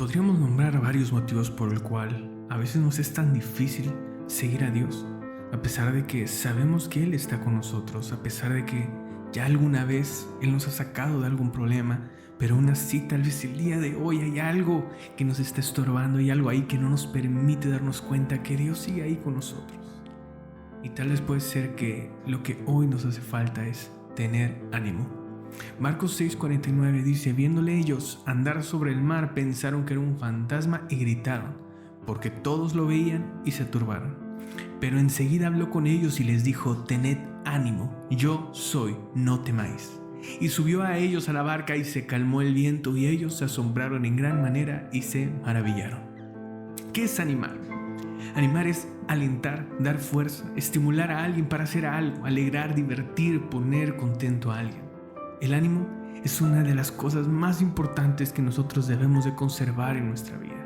Podríamos nombrar varios motivos por el cual a veces nos es tan difícil seguir a Dios, a pesar de que sabemos que Él está con nosotros, a pesar de que ya alguna vez Él nos ha sacado de algún problema, pero aún así tal vez el día de hoy hay algo que nos está estorbando, hay algo ahí que no nos permite darnos cuenta que Dios sigue ahí con nosotros. Y tal vez puede ser que lo que hoy nos hace falta es tener ánimo. Marcos 6:49 dice: viéndole ellos andar sobre el mar, pensaron que era un fantasma y gritaron, porque todos lo veían y se turbaron. Pero enseguida habló con ellos y les dijo: tened ánimo, yo soy, no temáis. Y subió a ellos a la barca y se calmó el viento, y ellos se asombraron en gran manera y se maravillaron. ¿Qué es animar? Animar es alentar, dar fuerza, estimular a alguien para hacer algo, alegrar, divertir, poner contento a alguien. El ánimo es una de las cosas más importantes que nosotros debemos de conservar en nuestra vida.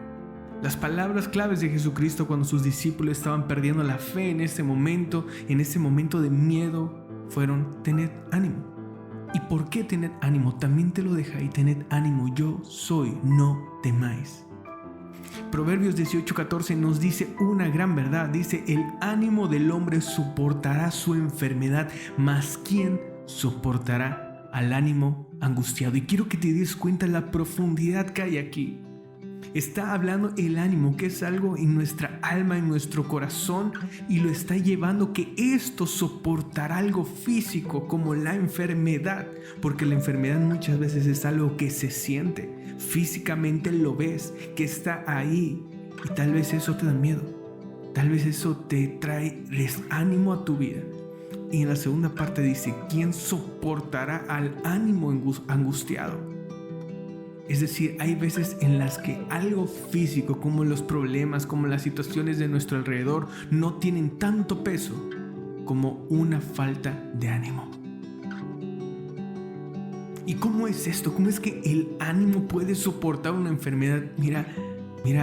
Las palabras claves de Jesucristo cuando sus discípulos estaban perdiendo la fe en ese momento de miedo, fueron: tened ánimo. ¿Y por qué tened ánimo? También te lo deja ahí: tened ánimo, yo soy, no temáis. Proverbios 18:14 nos dice una gran verdad. Dice: el ánimo del hombre soportará su enfermedad, mas ¿quién soportará al ánimo angustiado? Y quiero que te des cuenta de la profundidad que hay aquí. Está hablando el ánimo, que es algo en nuestra alma, en nuestro corazón, y lo está llevando que esto soportará algo físico como la enfermedad, porque la enfermedad muchas veces es algo que se siente, físicamente lo ves, que está ahí, y tal vez eso te da miedo, tal vez eso te trae desánimo a tu vida. Y en la segunda parte dice: ¿quién soportará al ánimo angustiado? Es decir, hay veces en las que algo físico, como los problemas, como las situaciones de nuestro alrededor, no tienen tanto peso como una falta de ánimo. ¿Y cómo es esto? ¿Cómo es que el ánimo puede soportar una enfermedad? Mira,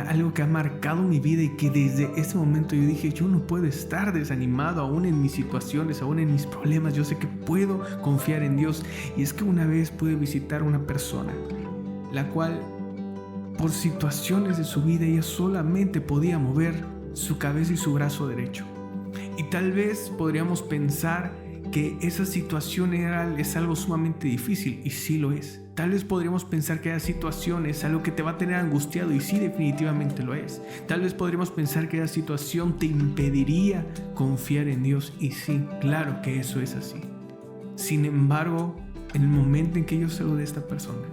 algo que ha marcado mi vida y que desde ese momento yo dije: yo no puedo estar desanimado aún en mis situaciones, aún en mis problemas. Yo sé que puedo confiar en Dios. Y es que una vez pude visitar a una persona, la cual por situaciones de su vida ella solamente podía mover su cabeza y su brazo derecho. Y tal vez podríamos pensar que esa situación es algo sumamente difícil, y sí lo es. Tal vez podríamos pensar que esa situación es algo que te va a tener angustiado, y sí, definitivamente lo es. Tal vez podríamos pensar que esa situación te impediría confiar en Dios, y sí, claro que eso es así. Sin embargo, en el momento en que yo saludé a esta persona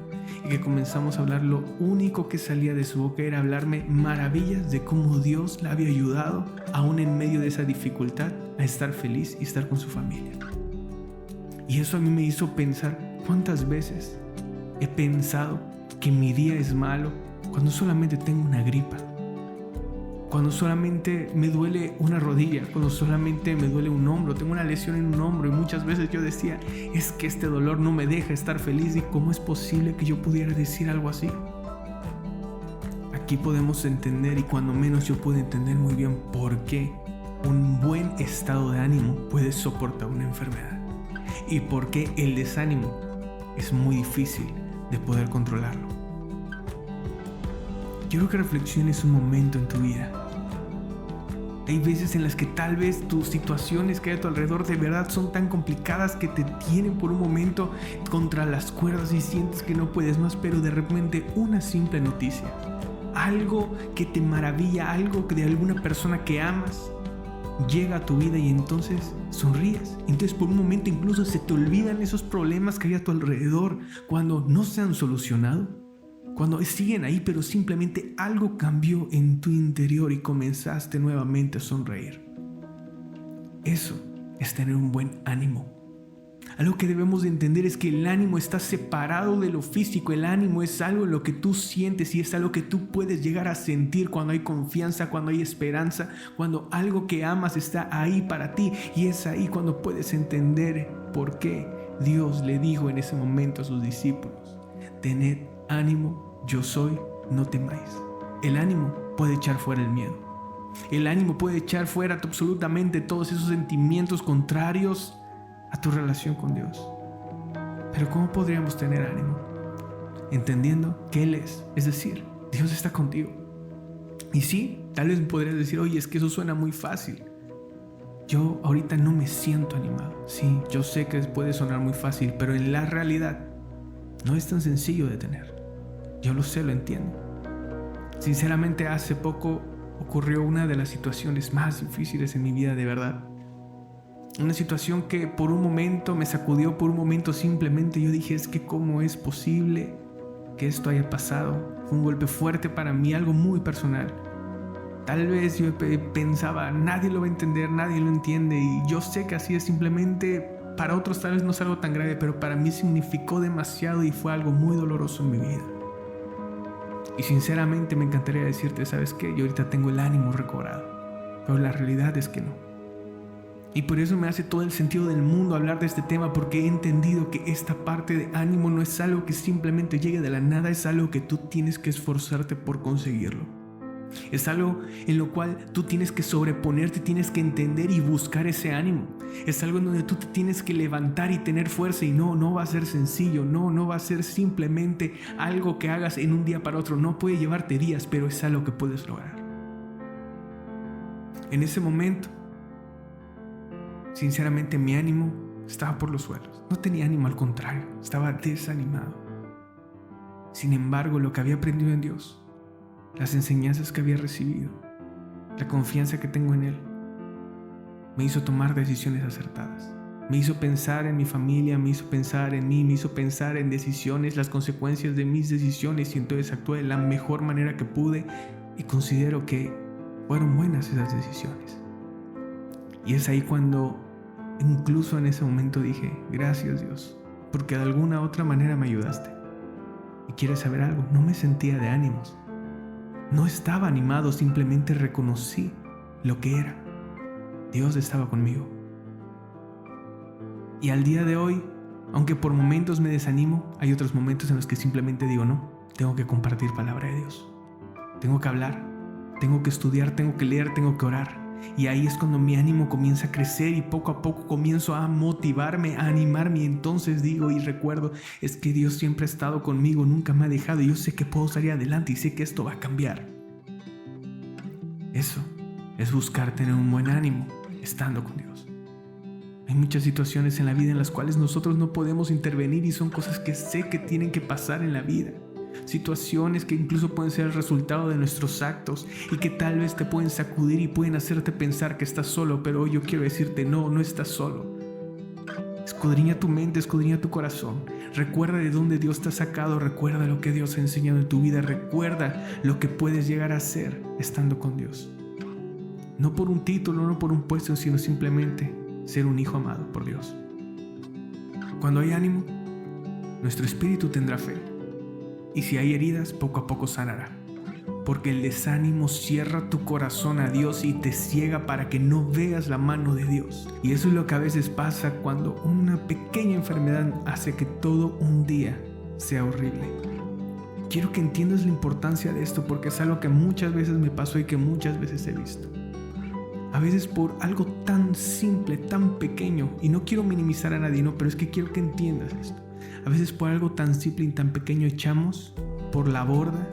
y que comenzamos a hablar, lo único que salía de su boca era hablarme maravillas de cómo Dios la había ayudado, aún en medio de esa dificultad, a estar feliz y estar con su familia. Y eso a mí me hizo pensar: ¿cuántas veces he pensado que mi día es malo cuando solamente tengo una gripa? Cuando solamente me duele una rodilla, cuando solamente me duele un hombro, tengo una lesión en un hombro, y muchas veces yo decía: es que este dolor no me deja estar feliz. ¿Y cómo es posible que yo pudiera decir algo así? Aquí podemos entender, y cuando menos yo puedo entender muy bien, por qué un buen estado de ánimo puede soportar una enfermedad, y por qué el desánimo es muy difícil de poder controlarlo. Quiero que reflexiones un momento en tu vida. Hay veces en las que tal vez tus situaciones que hay a tu alrededor de verdad son tan complicadas que te tienen por un momento contra las cuerdas y sientes que no puedes más, pero de repente una simple noticia, algo que te maravilla, algo de alguna persona que amas, llega a tu vida, y entonces sonríes. Entonces por un momento incluso se te olvidan esos problemas que hay a tu alrededor, cuando no se han solucionado, cuando siguen ahí, pero simplemente algo cambió en tu interior y comenzaste nuevamente a sonreír. Eso es tener un buen ánimo. Algo que debemos de entender es que el ánimo está separado de lo físico. El ánimo es algo en lo que tú sientes, y es algo que tú puedes llegar a sentir cuando hay confianza, cuando hay esperanza, cuando algo que amas está ahí para ti. Y es ahí cuando puedes entender por qué Dios le dijo en ese momento a sus discípulos: tened ánimo, yo soy, no temáis. El ánimo puede echar fuera el miedo. El ánimo puede echar fuera absolutamente todos esos sentimientos contrarios a tu relación con Dios. Pero ¿cómo podríamos tener ánimo? Entendiendo que Él es decir, Dios está contigo. Y sí, tal vez podrías decir, oye, es que eso suena muy fácil. Yo ahorita no me siento animado. Sí, yo sé que puede sonar muy fácil, pero en la realidad no es tan sencillo de tener. Yo lo sé, lo entiendo. Sinceramente, hace poco ocurrió una de las situaciones más difíciles en mi vida, de verdad. Una situación que por un momento me sacudió, por un momento simplemente yo dije, es que ¿cómo es posible que esto haya pasado? Fue un golpe fuerte para mí, algo muy personal. Tal vez yo pensaba, nadie lo va a entender, nadie lo entiende, y yo sé que así es, simplemente para otros tal vez no es algo tan grave, pero para mí significó demasiado y fue algo muy doloroso en mi vida. Y sinceramente me encantaría decirte, ¿sabes qué? Yo ahorita tengo el ánimo recobrado, pero la realidad es que no. Y por eso me hace todo el sentido del mundo hablar de este tema, porque he entendido que esta parte de ánimo no es algo que simplemente llegue de la nada, es algo que tú tienes que esforzarte por conseguirlo. Es algo en lo cual tú tienes que sobreponerte, tienes que entender y buscar ese ánimo. Es algo en donde tú te tienes que levantar y tener fuerza, y no va a ser sencillo, no va a ser simplemente algo que hagas en un día para otro, no puede llevarte días, pero es algo que puedes lograr. En ese momento, sinceramente, mi ánimo estaba por los suelos. No tenía ánimo, al contrario, estaba desanimado. Sin embargo, lo que había aprendido en Dios, las enseñanzas que había recibido, la confianza que tengo en Él, me hizo tomar decisiones acertadas. Me hizo pensar en mi familia, me hizo pensar en mí, me hizo pensar en decisiones, las consecuencias de mis decisiones, y entonces actué de la mejor manera que pude, y considero que fueron buenas esas decisiones. Y es ahí cuando, incluso en ese momento, dije, gracias Dios, porque de alguna otra manera me ayudaste. Y quieres saber algo, no me sentía de ánimos. No estaba animado, simplemente reconocí lo que era. Dios estaba conmigo. Y al día de hoy, aunque por momentos me desanimo, hay otros momentos en los que simplemente digo, no, tengo que compartir palabra de Dios. Tengo que hablar, tengo que estudiar, tengo que leer, tengo que orar. Y ahí es cuando mi ánimo comienza a crecer y poco a poco comienzo a motivarme, a animarme. Y entonces digo y recuerdo, es que Dios siempre ha estado conmigo, nunca me ha dejado, y yo sé que puedo salir adelante y sé que esto va a cambiar. Eso es buscar tener un buen ánimo estando con Dios. Hay muchas situaciones en la vida en las cuales nosotros no podemos intervenir, y son cosas que sé que tienen que pasar en la vida. Situaciones que incluso pueden ser el resultado de nuestros actos y que tal vez te pueden sacudir y pueden hacerte pensar que estás solo, pero hoy yo quiero decirte, no estás solo. Escudriña tu mente, escudriña tu corazón. Recuerda de dónde Dios te ha sacado, recuerda lo que Dios ha enseñado en tu vida, recuerda lo que puedes llegar a ser estando con Dios. No por un título, no por un puesto, sino simplemente ser un hijo amado por Dios. Cuando hay ánimo, nuestro espíritu tendrá fe. Y si hay heridas, poco a poco sanará. Porque el desánimo cierra tu corazón a Dios y te ciega para que no veas la mano de Dios. Y eso es lo que a veces pasa cuando una pequeña enfermedad hace que todo un día sea horrible. Quiero que entiendas la importancia de esto, porque es algo que muchas veces me pasó y que muchas veces he visto. A veces por algo tan simple, tan pequeño, y no quiero minimizar a nadie, no, pero es que quiero que entiendas esto. A veces por algo tan simple y tan pequeño echamos por la borda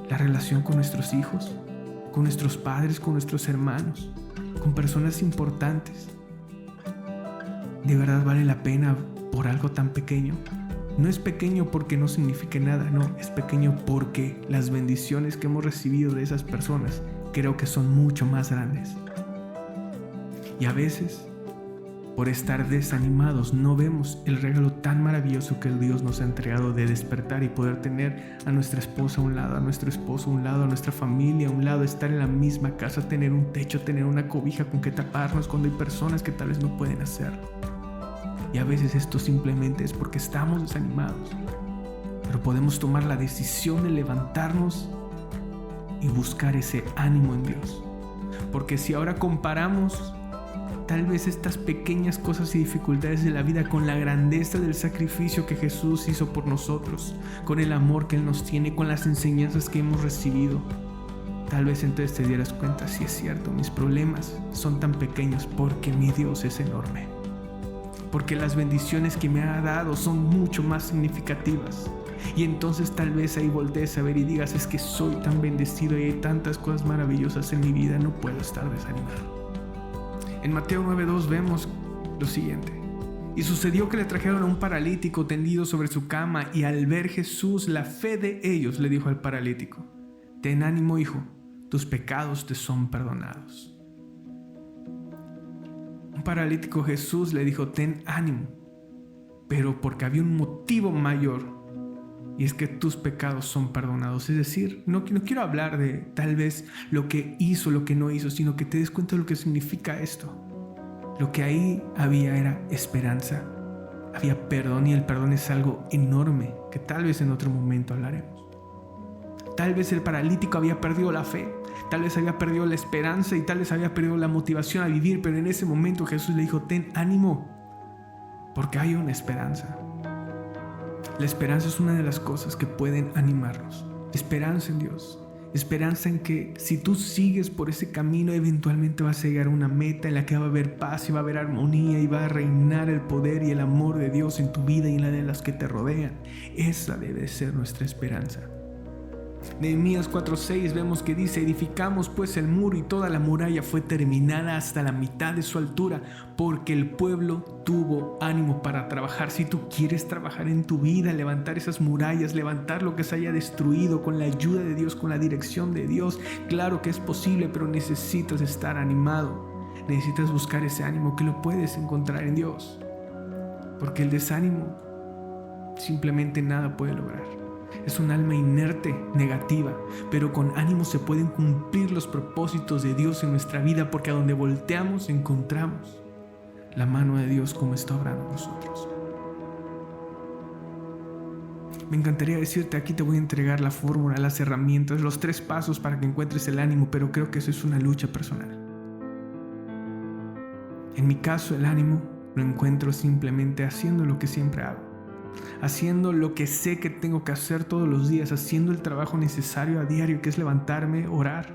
la relación con nuestros hijos, con nuestros padres, con nuestros hermanos, con personas importantes. ¿De verdad vale la pena por algo tan pequeño? No es pequeño porque no signifique nada, no, es pequeño porque las bendiciones que hemos recibido de esas personas creo que son mucho más grandes. Y a veces, por estar desanimados, no vemos el regalo tan maravilloso que Dios nos ha entregado de despertar y poder tener a nuestra esposa a un lado, a nuestro esposo a un lado, a nuestra familia a un lado, estar en la misma casa, tener un techo, tener una cobija con que taparnos cuando hay personas que tal vez no pueden hacerlo. Y a veces esto simplemente es porque estamos desanimados, pero podemos tomar la decisión de levantarnos y buscar ese ánimo en Dios. Porque si ahora comparamos tal vez estas pequeñas cosas y dificultades de la vida con la grandeza del sacrificio que Jesús hizo por nosotros, con el amor que Él nos tiene, con las enseñanzas que hemos recibido, tal vez entonces te dieras cuenta, sí es cierto, mis problemas son tan pequeños porque mi Dios es enorme. Porque las bendiciones que me ha dado son mucho más significativas. Y entonces tal vez ahí voltees a ver y digas, es que soy tan bendecido y hay tantas cosas maravillosas en mi vida, no puedo estar desanimado. En Mateo 9:2 vemos lo siguiente: y sucedió que le trajeron a un paralítico tendido sobre su cama, y al ver Jesús la fe de ellos, le dijo al paralítico: ten ánimo, hijo, tus pecados te son perdonados. Un paralítico, Jesús le dijo: ten ánimo, pero porque había un motivo mayor, y es que tus pecados son perdonados. Es decir, no quiero hablar de tal vez lo que hizo, lo que no hizo, sino que te des cuenta de lo que significa esto. Lo que ahí había era esperanza, había perdón, y el perdón es algo enorme que tal vez en otro momento hablaremos. Tal vez el paralítico había perdido la fe, tal vez había perdido la esperanza y tal vez había perdido la motivación a vivir, pero en ese momento Jesús le dijo: ten ánimo, porque hay una esperanza. La esperanza es una de las cosas que pueden animarnos. Esperanza en Dios. Esperanza en que si tú sigues por ese camino, eventualmente vas a llegar a una meta en la que va a haber paz y va a haber armonía y va a reinar el poder y el amor de Dios en tu vida y en la de las que te rodean. Esa debe ser nuestra esperanza. Nehemías 4:6 vemos que dice: edificamos pues el muro, y toda la muralla fue terminada hasta la mitad de su altura, porque el pueblo tuvo ánimo para trabajar. Si tú quieres trabajar en tu vida, levantar esas murallas, levantar lo que se haya destruido con la ayuda de Dios, con la dirección de Dios, claro que es posible, pero necesitas estar animado. Necesitas buscar ese ánimo que lo puedes encontrar en Dios, porque el desánimo simplemente nada puede lograr. Es un alma inerte, negativa, pero con ánimo se pueden cumplir los propósitos de Dios en nuestra vida, porque a donde volteamos encontramos la mano de Dios como está obrando en nosotros. Me encantaría decirte: aquí te voy a entregar la fórmula, las herramientas, los 3 pasos para que encuentres el ánimo, pero creo que eso es una lucha personal. En mi caso, el ánimo lo encuentro simplemente haciendo lo que siempre hago. Haciendo lo que sé que tengo que hacer todos los días, haciendo el trabajo necesario a diario, que es levantarme, orar.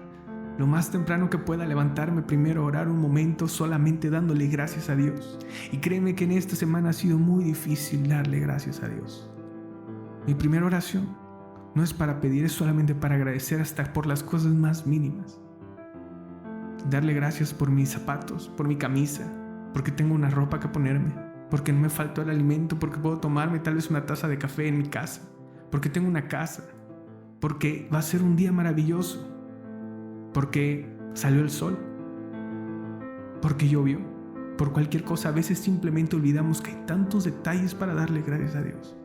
Lo más temprano que pueda, levantarme primero, orar un momento, solamente dándole gracias a Dios. Y créeme que en esta semana ha sido muy difícil darle gracias a Dios. Mi primera oración no es para pedir, es solamente para agradecer, hasta por las cosas más mínimas. Darle gracias por mis zapatos, por mi camisa, porque tengo una ropa que ponerme, porque no me faltó el alimento, porque puedo tomarme tal vez una taza de café en mi casa, porque tengo una casa, porque va a ser un día maravilloso, porque salió el sol, porque llovió, por cualquier cosa. A veces simplemente olvidamos que hay tantos detalles para darle gracias a Dios.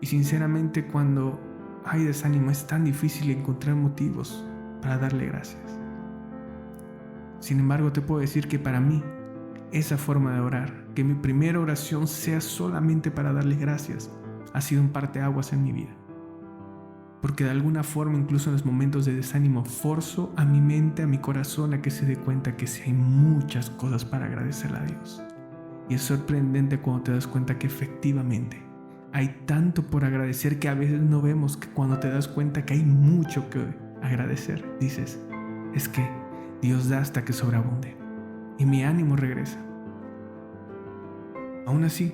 Y sinceramente, cuando hay desánimo, es tan difícil encontrar motivos para darle gracias. Sin embargo, te puedo decir que para mí, esa forma de orar, que mi primera oración sea solamente para darle gracias, ha sido un parteaguas en mi vida. Porque de alguna forma, incluso en los momentos de desánimo, forzo a mi mente, a mi corazón, a que se dé cuenta que sí hay muchas cosas para agradecerle a Dios. Y es sorprendente cuando te das cuenta que efectivamente hay tanto por agradecer, que a veces no vemos, que cuando te das cuenta que hay mucho que agradecer, dices: es que Dios da hasta que sobreabunde. Y mi ánimo regresa. Aún así,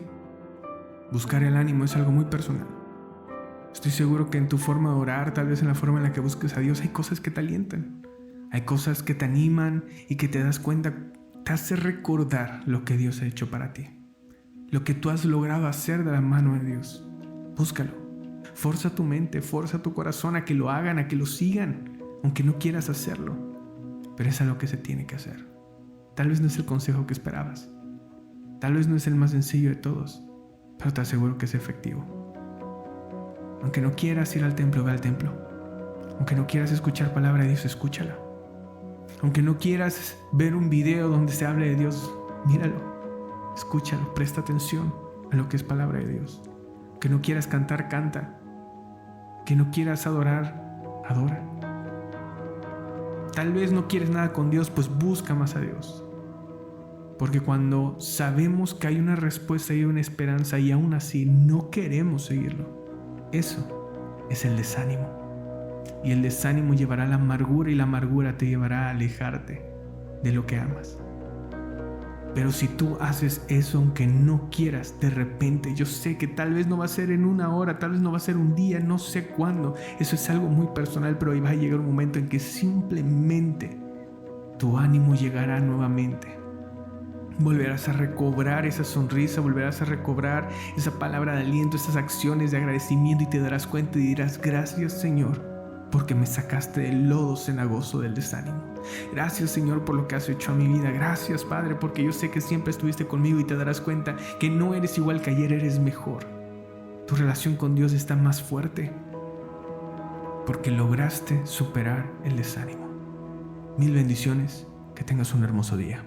buscar el ánimo es algo muy personal. Estoy seguro que en tu forma de orar, tal vez en la forma en la que busques a Dios, hay cosas que te alientan. Hay cosas que te animan y que te das cuenta, te hace recordar lo que Dios ha hecho para ti. Lo que tú has logrado hacer de la mano de Dios. Búscalo. Forza tu mente, forza tu corazón a que lo hagan, a que lo sigan, aunque no quieras hacerlo. Pero es algo que se tiene que hacer. Tal vez no es el consejo que esperabas. Tal vez no es el más sencillo de todos, pero te aseguro que es efectivo. Aunque no quieras ir al templo, ve al templo. Aunque no quieras escuchar palabra de Dios, escúchala. Aunque no quieras ver un video donde se hable de Dios, míralo, escúchalo, presta atención a lo que es palabra de Dios. Aunque no quieras cantar, canta. Que no quieras adorar, adora. Tal vez no quieres nada con Dios, pues busca más a Dios. Porque cuando sabemos que hay una respuesta y una esperanza y aún así no queremos seguirlo, eso es el desánimo. Y el desánimo llevará a la amargura, y la amargura te llevará a alejarte de lo que amas. Pero si tú haces eso aunque no quieras, de repente, yo sé que tal vez no va a ser en una hora, tal vez no va a ser un día, no sé cuándo. Eso es algo muy personal, pero ahí va a llegar un momento en que simplemente tu ánimo llegará nuevamente. Volverás a recobrar esa sonrisa, volverás a recobrar esa palabra de aliento, esas acciones de agradecimiento, y te darás cuenta y dirás: gracias, Señor, porque me sacaste del lodo cenagoso del desánimo. Gracias, Señor, por lo que has hecho a mi vida. Gracias, Padre, porque yo sé que siempre estuviste conmigo, y te darás cuenta que no eres igual que ayer, eres mejor. Tu relación con Dios está más fuerte porque lograste superar el desánimo. Mil bendiciones, que tengas un hermoso día.